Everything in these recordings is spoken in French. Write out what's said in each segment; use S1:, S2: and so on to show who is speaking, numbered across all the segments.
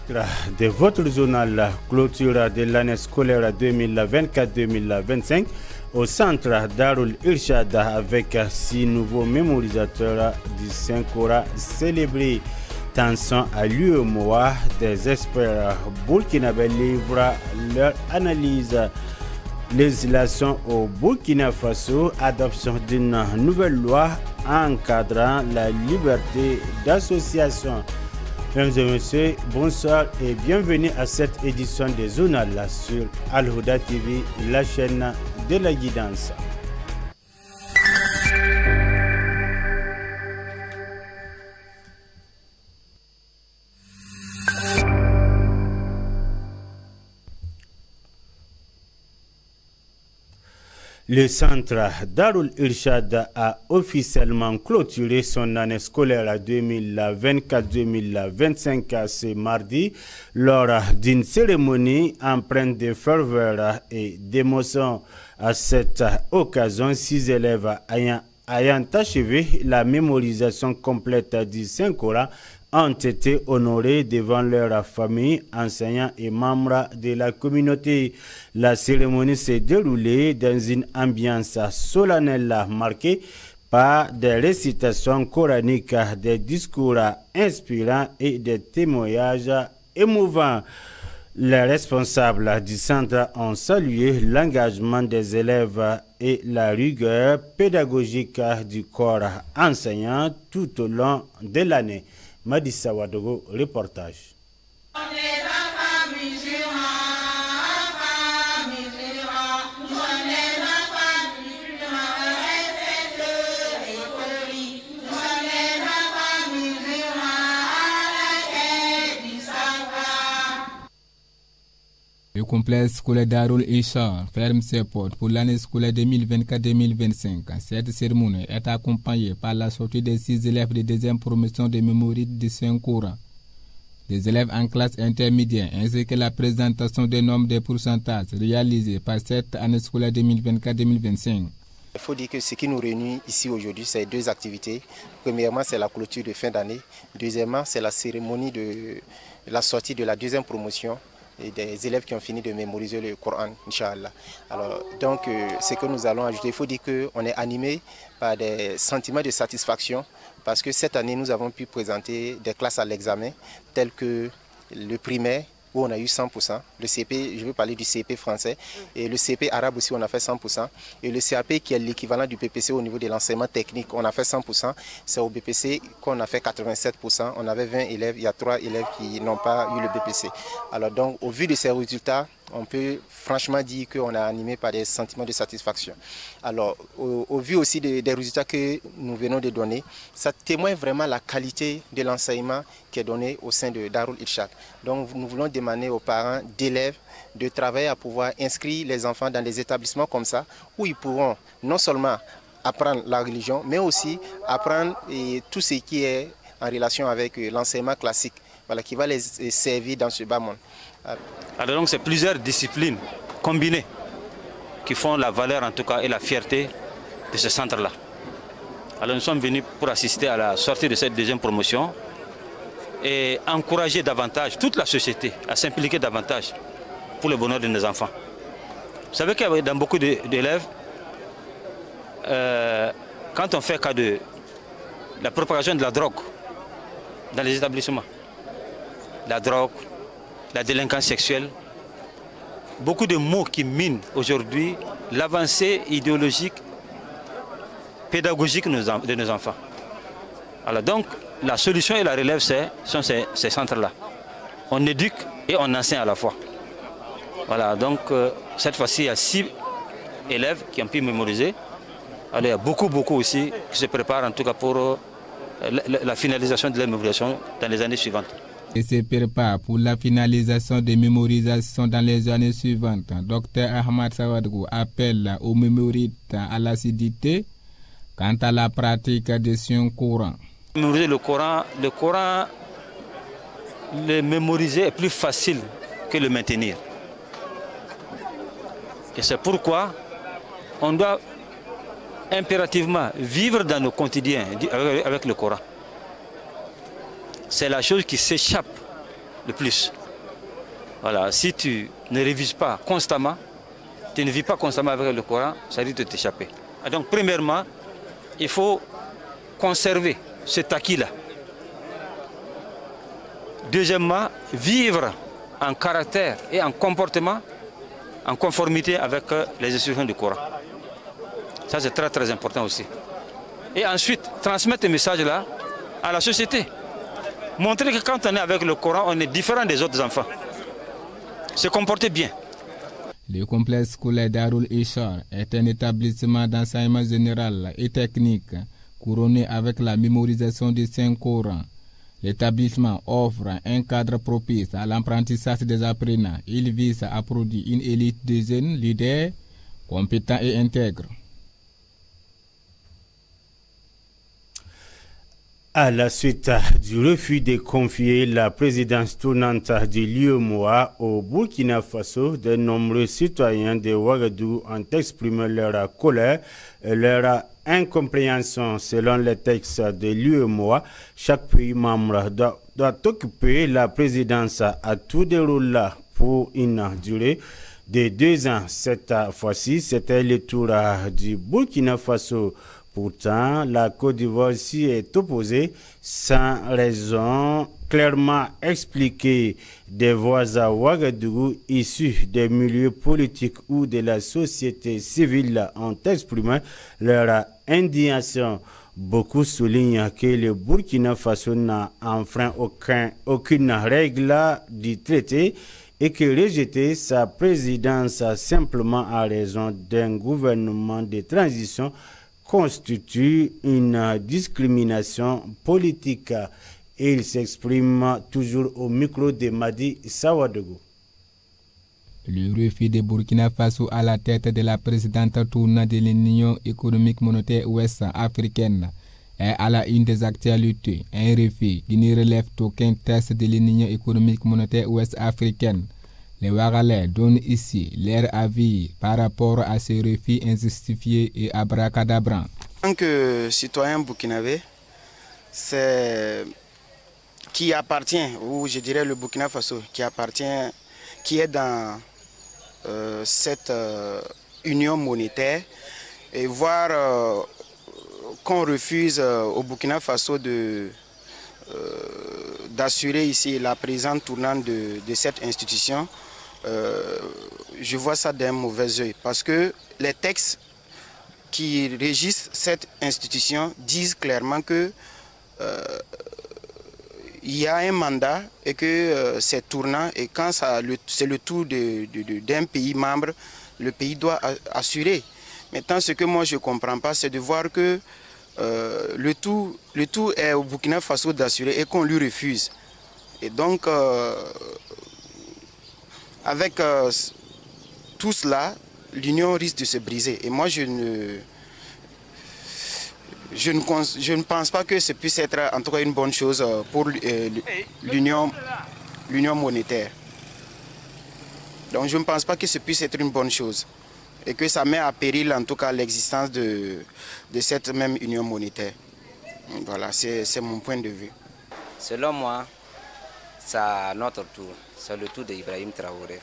S1: de votre journal clôture de l'année scolaire 2024-2025 au centre Darul Irshad avec 6 nouveaux mémorisateurs du Saint-Coran célébrés. Tension à l'UEMOA, des experts burkinabés livrent leur analyse. Législation au Burkina Faso, adoption d'une nouvelle loi encadrant la liberté d'association. Mesdames et messieurs, bonsoir et bienvenue à cette édition des Journal sur Al-Huda TV, la chaîne de la guidance. Le centre Darul Irshad a officiellement clôturé son année scolaire 2024-2025 ce mardi lors d'une cérémonie empreinte de ferveur et d'émotion. À cette occasion, 6 élèves ayant achevé la mémorisation complète du Saint-Coran ont été honorés devant leur famille, enseignants et membres de la communauté. La cérémonie s'est déroulée dans une ambiance solennelle marquée par des récitations coraniques, des discours inspirants et des témoignages émouvants. Les responsables du centre ont salué l'engagement des élèves et la rigueur pédagogique du corps enseignant tout au long de l'année. Madissa Wadogo, reportage.
S2: Le complexe scolaire Darul Irshad ferme ses portes pour l'année scolaire 2024-2025. Cette cérémonie est accompagnée par la sortie des 6 élèves de deuxième promotion de mémorisation du Saint-Coran, des élèves en classe intermédiaire, ainsi que la présentation des nombres des pourcentages réalisés par cette année scolaire 2024-2025.
S3: Il faut dire que ce qui nous réunit ici aujourd'hui, c'est 2 activités. Premièrement, c'est la clôture de fin d'année. Deuxièmement, c'est la cérémonie de la sortie de la deuxième promotion et des élèves qui ont fini de mémoriser le Coran, Inch'Allah. Alors, donc, ce que nous allons ajouter, il faut dire qu'on est animé par des sentiments de satisfaction parce que cette année, nous avons pu présenter des classes à l'examen, telles que le primaire, où on a eu 100%, le CP, je veux parler du CP français, et le CP arabe aussi, on a fait 100%, et le CAP qui est l'équivalent du BPC au niveau de l'enseignement technique, on a fait 100%, c'est au BPC qu'on a fait 87%, on avait 20 élèves, il y a 3 élèves qui n'ont pas eu le BPC. Alors donc, au vu de ces résultats, on peut franchement dire qu'on est animé par des sentiments de satisfaction. Alors, au vu aussi des résultats que nous venons de donner, ça témoigne vraiment la qualité de l'enseignement qui est donné au sein de Darul Irshad. Donc, nous voulons demander aux parents d'élèves de travailler à pouvoir inscrire les enfants dans des établissements comme ça, où ils pourront non seulement apprendre la religion, mais aussi apprendre tout ce qui est en relation avec l'enseignement classique, voilà, qui va les servir dans ce bas monde.
S4: Alors donc c'est plusieurs disciplines combinées qui font la valeur en tout cas et la fierté de ce centre-là. Alors nous sommes venus pour assister à la sortie de cette deuxième promotion et encourager davantage toute la société à s'impliquer davantage pour le bonheur de nos enfants. Vous savez que dans beaucoup d'élèves, quand on fait cas de la propagation de la drogue dans les établissements, la drogue, la délinquance sexuelle, beaucoup de mots qui minent aujourd'hui l'avancée idéologique, pédagogique de nos enfants. Alors donc, la solution et la relève, sont ces centres-là. On éduque et on enseigne à la fois. Voilà, donc cette fois-ci, il y a 6 élèves qui ont pu mémoriser. Alors il y a beaucoup aussi qui se préparent en tout cas pour la finalisation de la mémorisation dans les années suivantes.
S2: Et se prépare pour la finalisation des mémorisations dans les années suivantes. Dr Ahmad Sawadgou appelle aux mémorites à l'assiduité quant à la pratique de son Coran.
S4: Mémoriser le Coran, le mémoriser est plus facile que le maintenir. Et c'est pourquoi on doit impérativement vivre dans nos quotidiens avec le Coran. C'est la chose qui s'échappe le plus. Voilà, si tu ne révises pas constamment, tu ne vis pas constamment avec le Coran, ça risque de t'échapper. Donc premièrement, il faut conserver cet acquis-là. Deuxièmement, vivre en caractère et en comportement en conformité avec les instructions du Coran. Ça, c'est très très important aussi. Et ensuite, transmettre ce message-là à la société. Montrer que quand on est avec le Coran, on est différent des autres enfants. Se comporter bien.
S2: Le complexe scolaire Darul Ishar est un établissement d'enseignement général et technique couronné avec la mémorisation du Saint-Coran. L'établissement offre un cadre propice à l'apprentissage des apprenants. Il vise à produire une élite de jeunes leaders compétents et intègres.
S1: À la suite du refus de confier la présidence tournante de l'UEMOA au Burkina Faso, de nombreux citoyens de Ouagadougou ont exprimé leur colère et leur incompréhension. Selon les textes de l'UEMOA, chaque pays membre doit occuper la présidence à tout déroule pour une durée de 2 ans. Cette fois-ci, c'était le tour du Burkina Faso. Pourtant, la Côte d'Ivoire s'y est opposée sans raison clairement expliquée. Des voix à Ouagadougou issus des milieux politiques ou de la société civile ont exprimé leur indignation. Beaucoup soulignent que le Burkina Faso n'a enfreint aucune règle du traité et que rejeter sa présidence simplement à raison d'un gouvernement de transition constitue une discrimination politique. Et il s'exprime toujours au micro de Madi Sawadogo.
S2: Le refus de Burkina Faso à la tête de la présidente tournante de l'Union économique monétaire ouest-africaine est à la une des actualités. Un refus qui ne relève aucun test de l'Union économique monétaire ouest-africaine. Les Ouagalais donnent ici leur avis par rapport à ces refus injustifiés et abracadabrants.
S5: En tant que citoyen burkinabé, c'est qui appartient, ou je dirais le Burkina Faso, qui est dans cette union monétaire, et voir qu'on refuse au Burkina Faso d'assurer ici la présence tournante de cette institution. Je vois ça d'un mauvais œil parce que les textes qui régissent cette institution disent clairement que il y a un mandat et que c'est tournant, et quand c'est le tour d'un pays membre, le pays doit assurer. Maintenant, ce que moi je ne comprends pas, c'est de voir que le tout est au Burkina Faso d'assurer et qu'on lui refuse. Et donc, avec tout cela, l'union risque de se briser. Et moi, je ne pense pas que ce puisse être en tout cas une bonne chose pour l'union monétaire. Donc je ne pense pas que ce puisse être une bonne chose et que ça met à péril en tout cas l'existence de cette même union monétaire. Voilà, c'est mon point de vue.
S6: Selon moi, c'est à notre tour. C'est le tour d'Ibrahim Traoré.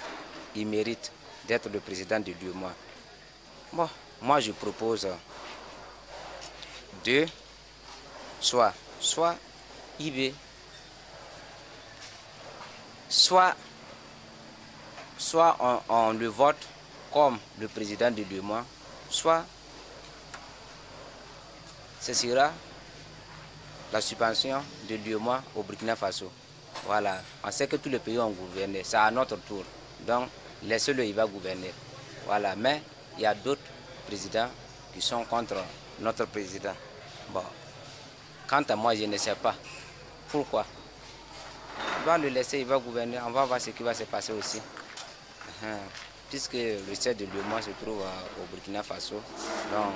S6: Il mérite d'être le président de l'UEMOA. Bon, moi je propose deux, soit IB, soit on le vote comme le président de l'UEMOA, soit ce sera la subvention de l'UEMOA au Burkina Faso. Voilà, on sait que tous les pays ont gouverné, c'est à notre tour. Donc, laissez-le, il va gouverner. Voilà, mais il y a d'autres présidents qui sont contre notre président. Bon, quant à moi, je ne sais pas. Pourquoi? On va le laisser, il va gouverner, on va voir ce qui va se passer aussi. Puisque le siège de l'UEMOA se trouve au Burkina Faso, donc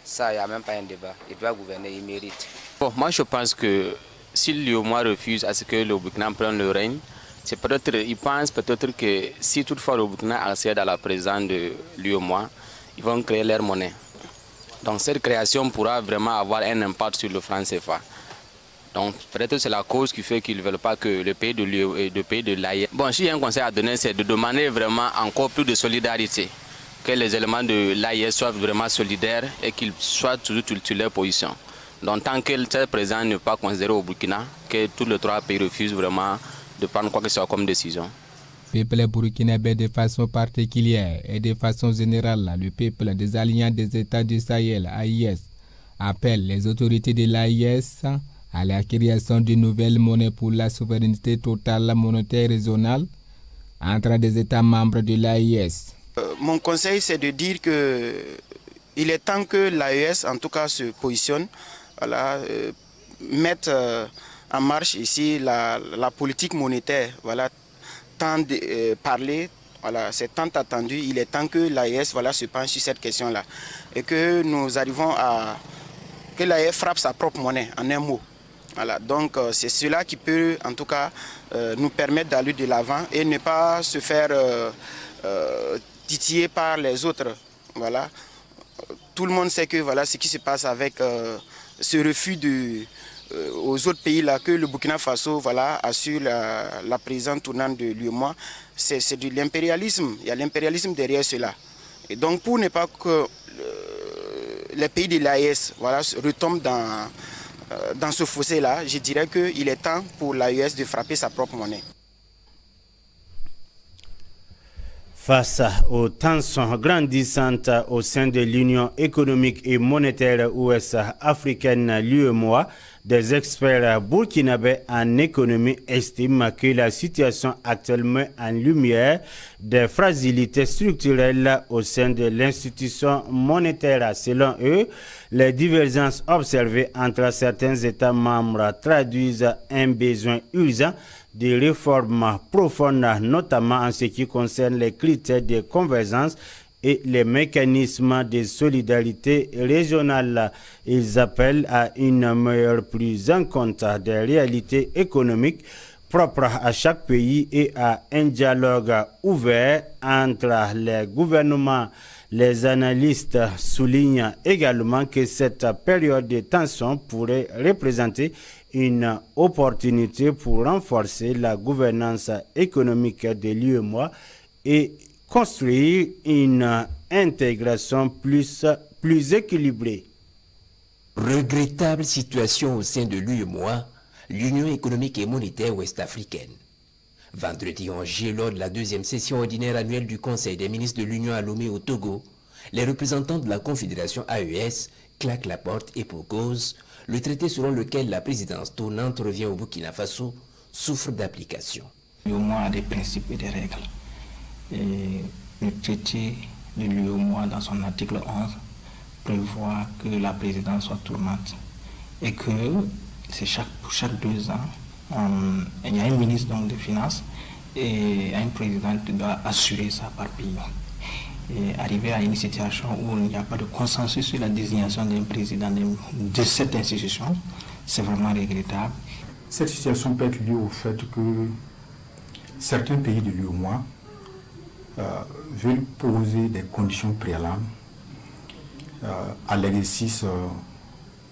S6: ça, il n'y a même pas un débat. Il doit gouverner, il mérite.
S7: Bon, moi je pense que si l'UEMOA refuse à ce que le Burkina prenne le règne, c'est peut-être, ils pensent peut-être que si toutefois le Burkina accède à la présidence de l'UEMOA, ils vont créer leur monnaie. Donc cette création pourra vraiment avoir un impact sur le franc CFA. Donc peut-être c'est la cause qui fait qu'ils ne veulent pas que le pays de l'AES... Bon, si j'ai un conseil à donner, c'est de demander vraiment encore plus de solidarité. Que les éléments de l'AES soient vraiment solidaires et qu'ils soient toujours sur leur position. Donc tant que le président n'est pas considéré au Burkina, que tous les trois pays refusent vraiment de prendre quoi que ce soit comme décision.
S2: Le peuple burkinabé de façon particulière et de façon générale, le peuple des Alliances des États du Sahel, AIS, appelle les autorités de l'AIS à la création d'une nouvelle monnaie pour la souveraineté totale monétaire régionale entre des États membres de l'AIS.
S5: Mon conseil, c'est de dire qu'il est temps que l'AES, en tout cas, se positionne, voilà, mette en marche ici la politique monétaire. Voilà, tant de parler, voilà, c'est tant attendu. Il est temps que l'AES, voilà, se penche sur cette question-là et que nous arrivons à que l'AES frappe sa propre monnaie, en un mot. Voilà, donc c'est cela qui peut, en tout cas, nous permettre d'aller de l'avant et ne pas se faire titillé par les autres. Voilà. Tout le monde sait que voilà ce qui se passe avec ce refus aux autres pays là que le Burkina Faso voilà, assure la présidence tournante de l'UEMOA. C'est de l'impérialisme. Il y a l'impérialisme derrière cela. Et donc pour ne pas que les pays de l'AES voilà, retombent dans ce fossé-là, je dirais qu'il est temps pour l'AES de frapper sa propre monnaie.
S1: Face aux tensions grandissantes au sein de l'Union économique et monétaire ouest-africaine, l'UEMOA, des experts burkinabés en économie estiment que la situation actuellement en lumière des fragilités structurelles au sein de l'institution monétaire. Selon eux, les divergences observées entre certains États membres traduisent un besoin urgent de réformes profondes, notamment en ce qui concerne les critères de convergence et les mécanismes de solidarité régionale. Ils appellent à une meilleure prise en compte des réalités économiques propres à chaque pays et à un dialogue ouvert entre les gouvernements. Les analystes soulignent également que cette période de tension pourrait représenter une opportunité pour renforcer la gouvernance économique de l'UEMOA et construire une intégration plus équilibrée.
S8: Regrettable situation au sein de l'UEMOA, l'Union économique et monétaire ouest-africaine. Vendredi 11 juillet, lors de la deuxième session ordinaire annuelle du Conseil des ministres de l'Union à Lomé au Togo, les représentants de la Confédération AES claquent la porte et pour cause, le traité selon lequel la présidence tournante revient au Burkina Faso souffre d'application.
S9: L'UEMOA a des principes et des règles. Et le traité de l'UEMOA, dans son article 11, prévoit que la présidence soit tournante et que c'est pour chaque 2 ans, il y a un ministre donc, des Finances et un président qui doit assurer ça par pays. Et arriver à une situation où il n'y a pas de consensus sur la désignation d'un président de cette institution, c'est vraiment regrettable.
S10: Cette situation peut être liée au fait que certains pays de l'UEMOA veulent poser des conditions préalables à l'exercice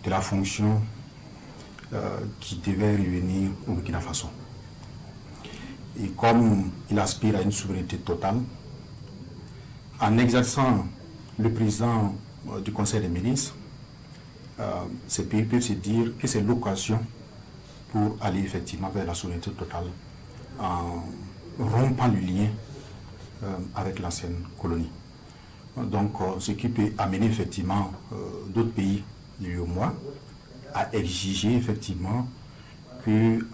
S10: de la fonction qui devait revenir au Burkina Faso. Et comme il aspire à une souveraineté totale, en exerçant le président du Conseil des ministres, ces pays peuvent se dire que c'est l'occasion pour aller effectivement vers la souveraineté totale en rompant le lien avec l'ancienne colonie. Donc, ce qui peut amener effectivement d'autres pays de l'UEMOA à exiger effectivement que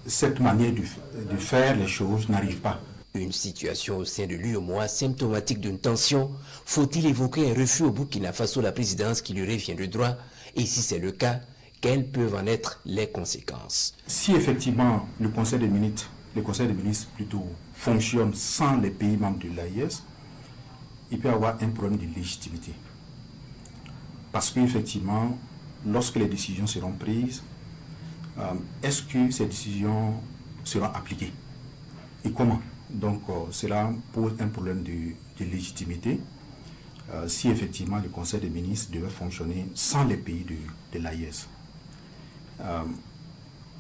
S10: cette manière de faire les choses n'arrive pas.
S8: Une situation au sein de l'UEMOA symptomatique d'une tension. Faut-il évoquer un refus au Burkina Faso la présidence qui lui revient de droit? Et si c'est le cas, quelles peuvent en être les conséquences?
S10: Si effectivement le Conseil des ministres plutôt fonctionne sans les pays membres de l'AES, il peut y avoir un problème de légitimité. Parce qu'effectivement, lorsque les décisions seront prises, est-ce que ces décisions seront appliquées? Et comment? Donc cela pose un problème de légitimité si effectivement le Conseil des ministres devait fonctionner sans les pays de l'AES.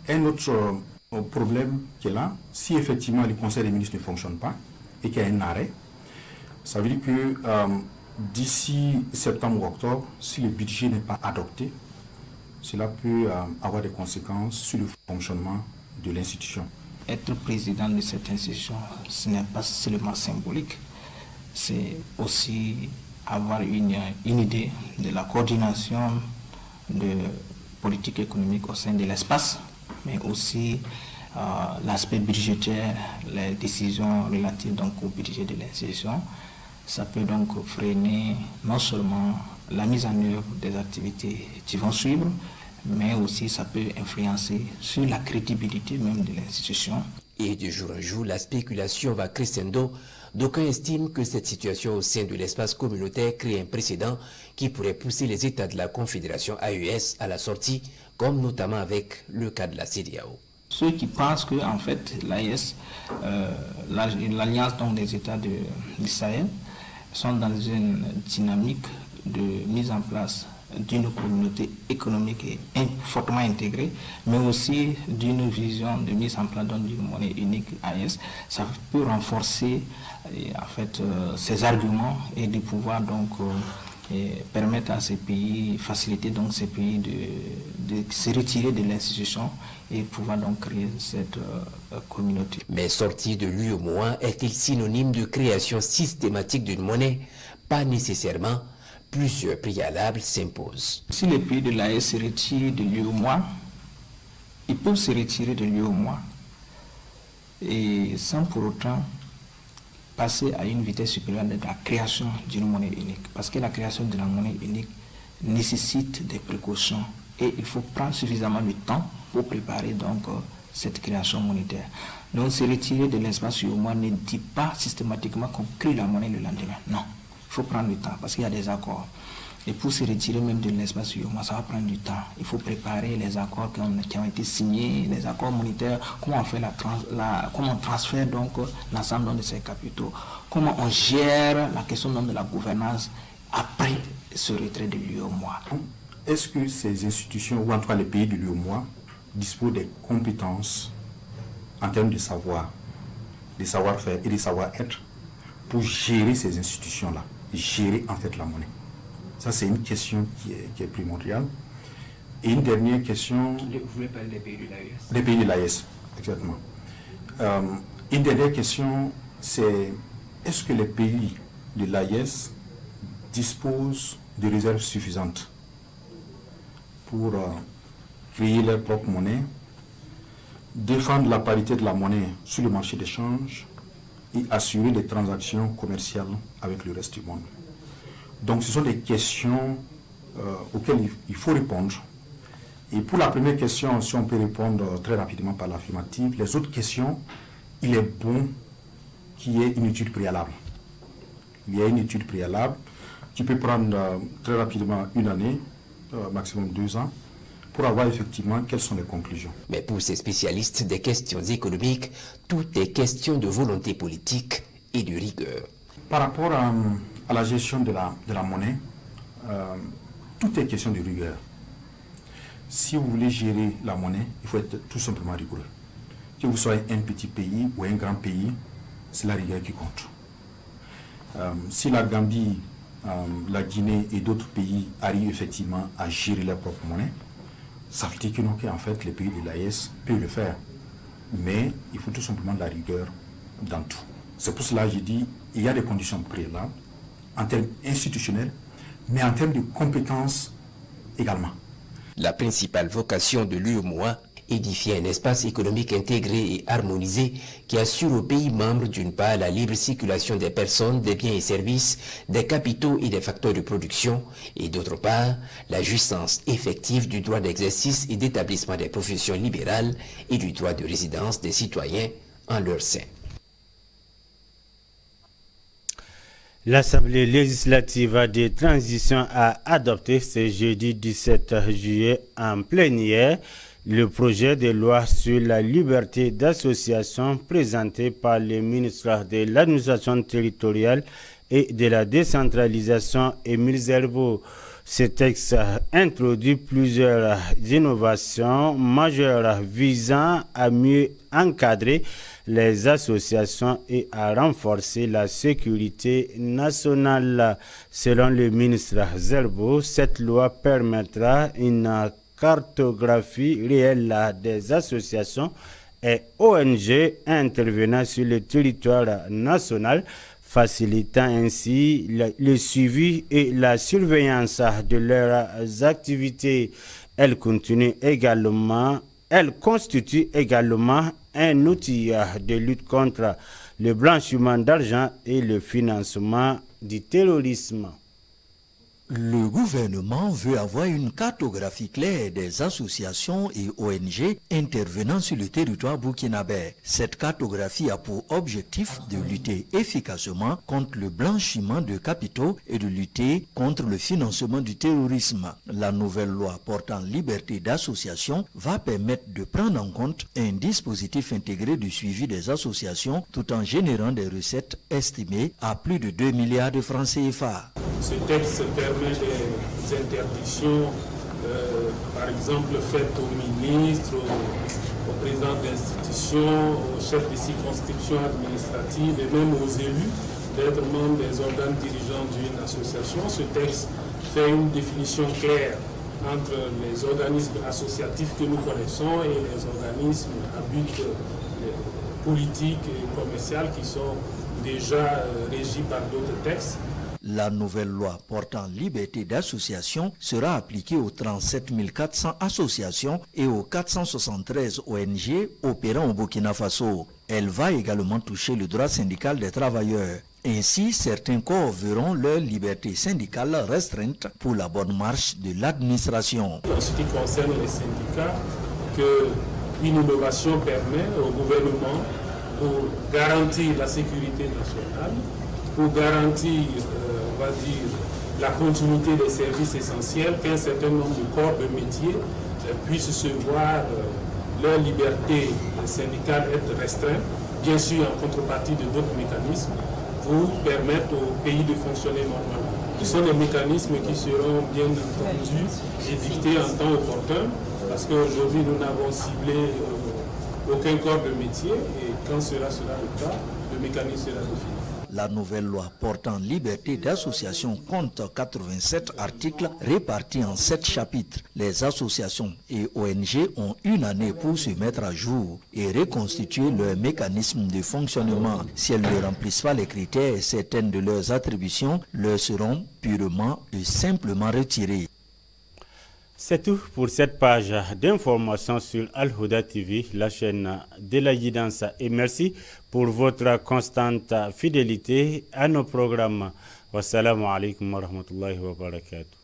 S10: Un autre problème qui est là, si effectivement le Conseil des ministres ne fonctionne pas et qu'il y a un arrêt, ça veut dire que d'ici septembre ou octobre, si le budget n'est pas adopté, cela peut avoir des conséquences sur le fonctionnement de l'institution.
S9: Être président de cette institution, ce n'est pas seulement symbolique, c'est aussi avoir une idée de la coordination de politique économique au sein de l'espace, mais aussi l'aspect budgétaire, les décisions relatives donc au budget de l'institution. Ça peut donc freiner non seulement la mise en œuvre des activités qui vont suivre, mais aussi ça peut influencer sur la crédibilité même de l'institution.
S8: Et de jour en jour, la spéculation va crescendo. D'aucuns estiment que cette situation au sein de l'espace communautaire crée un précédent qui pourrait pousser les États de la Confédération AES à la sortie, comme notamment avec le cas de la CEDEAO.
S9: Ceux qui pensent que en fait l'AES, l'alliance des États du Sahel, sont dans une dynamique de mise en place d'une communauté économique et fortement intégrée, mais aussi d'une vision de mise en place d'une monnaie unique AES, ça peut renforcer en fait ces arguments et de pouvoir donc permettre à ces pays, faciliter donc ces pays de se retirer de l'institution et pouvoir donc créer cette communauté.
S8: Mais sortir de l'UEMOA est-il synonyme de création systématique d'une monnaie? Pas nécessairement. Plusieurs préalables s'imposent.
S9: Si les pays de l'AES se retirent de l'UEMOA, ils peuvent se retirer de l'UEMOA et sans pour autant passer à une vitesse supérieure de la création d'une monnaie unique. Parce que la création de la monnaie unique nécessite des précautions et il faut prendre suffisamment de temps pour préparer donc cette création monétaire. Donc se retirer de l'espace UEMOA ne dit pas systématiquement qu'on crée la monnaie le lendemain. Non. Il faut prendre du temps parce qu'il y a des accords. Et pour se retirer même de l'espace UEMOA, ça va prendre du temps. Il faut préparer les accords qui ont été signés, les accords monétaires, comment on fait comment on transfère donc l'ensemble de ces capitaux, comment on gère la question de la gouvernance après ce retrait de l'UEMOA.
S10: Est-ce que ces institutions, ou en tout cas les pays de l'UEMOA, disposent des compétences en termes de savoir, de savoir-faire et de savoir-être pour gérer ces institutions-là, gérer en fait la monnaie? Ça, c'est une question qui est primordiale. Et une dernière question...
S9: Vous voulez parler des pays de l'AES?
S10: Des pays de l'AES, exactement. Une dernière question, c'est est-ce que les pays de l'AES disposent de réserves suffisantes pour créer leur propre monnaie, défendre la parité de la monnaie sur le marché d'échange et assurer des transactions commerciales avec le reste du monde? Donc ce sont des questions auxquelles il faut répondre. Et pour la première question, si on peut répondre très rapidement par l'affirmative, les autres questions, il est bon qu'il y ait une étude préalable. Il y a une étude préalable qui peut prendre très rapidement une année, maximum 2 ans, pour avoir effectivement quelles sont les conclusions.
S8: Mais pour ces spécialistes des questions économiques, tout est question de volonté politique et de rigueur.
S10: Par rapport à la gestion de la monnaie, tout est question de rigueur. Si vous voulez gérer la monnaie, il faut être tout simplement rigoureux. Que vous soyez un petit pays ou un grand pays, c'est la rigueur qui compte. Si la Gambie, la Guinée et d'autres pays arrivent effectivement à gérer leur propre monnaie, ça veut dire qu'en fait les pays de l'AES peuvent le faire. Mais il faut tout simplement de la rigueur dans tout. C'est pour cela que j'ai dit qu'il y a des conditions préalables en termes institutionnels, mais en termes de compétences également.
S8: La principale vocation de l'UEMOA, édifier un espace économique intégré et harmonisé qui assure aux pays membres d'une part la libre circulation des personnes, des biens et services, des capitaux et des facteurs de production, et d'autre part la jouissance effective du droit d'exercice et d'établissement des professions libérales et du droit de résidence des citoyens en leur sein.
S1: L'Assemblée législative de transition a adopté ce jeudi 17 juillet en plénière le projet de loi sur la liberté d'association présenté par le ministre de l'administration territoriale et de la décentralisation, Émile Zerbo. Ce texte introduit plusieurs innovations majeures visant à mieux encadrer les associations et à renforcer la sécurité nationale. Selon le ministre Zerbo, cette loi permettra une cartographie réelle des associations et ONG intervenant sur le territoire national, facilitant ainsi le suivi et la surveillance de leurs activités. Elle constitue également un outil de lutte contre le blanchiment d'argent et le financement du terrorisme.
S11: Le gouvernement veut avoir une cartographie claire des associations et ONG intervenant sur le territoire burkinabé. Cette cartographie a pour objectif de lutter efficacement contre le blanchiment de capitaux et de lutter contre le financement du terrorisme. La nouvelle loi portant liberté d'association va permettre de prendre en compte un dispositif intégré de suivi des associations tout en générant des recettes estimées à plus de 2 milliards de francs CFA.
S12: Ce texte permet des interdictions, par exemple, faites aux ministres, aux présidents d'institutions, aux chefs de circonscription administrative et même aux élus d'être membres des organes dirigeants d'une association. Ce texte fait une définition claire entre les organismes associatifs que nous connaissons et les organismes à but politique et commercial qui sont déjà régis par d'autres textes.
S11: La nouvelle loi portant liberté d'association sera appliquée aux 37 400 associations et aux 473 ONG opérant au Burkina Faso. Elle va également toucher le droit syndical des travailleurs. Ainsi, certains corps verront leur liberté syndicale restreinte pour la bonne marche de l'administration.
S12: En ce qui concerne les syndicats, une innovation permet au gouvernement pour garantir la sécurité nationale, pour garantir on va dire, la continuité des services essentiels, qu'un certain nombre de corps de métier puissent se voir leur liberté syndicale être restreinte, bien sûr en contrepartie de d'autres mécanismes, pour permettre au pays de fonctionner normalement. Ce sont des mécanismes qui seront bien entendus et dictés en temps opportun, parce qu'aujourd'hui nous n'avons ciblé aucun corps de métier, et quand cela sera le cas, le mécanisme sera défini.
S11: La nouvelle loi portant liberté d'association compte 87 articles répartis en 7 chapitres. Les associations et ONG ont une année pour se mettre à jour et reconstituer leur mécanisme de fonctionnement. Si elles ne remplissent pas les critères, certaines de leurs attributions leur seront purement et simplement retirées.
S1: C'est tout pour cette page d'information sur Al-Huda TV, la chaîne de la guidance. Et merci pour votre constante fidélité à nos programmes. Wassalamu alaikum wa rahmatullahi wa barakatuh.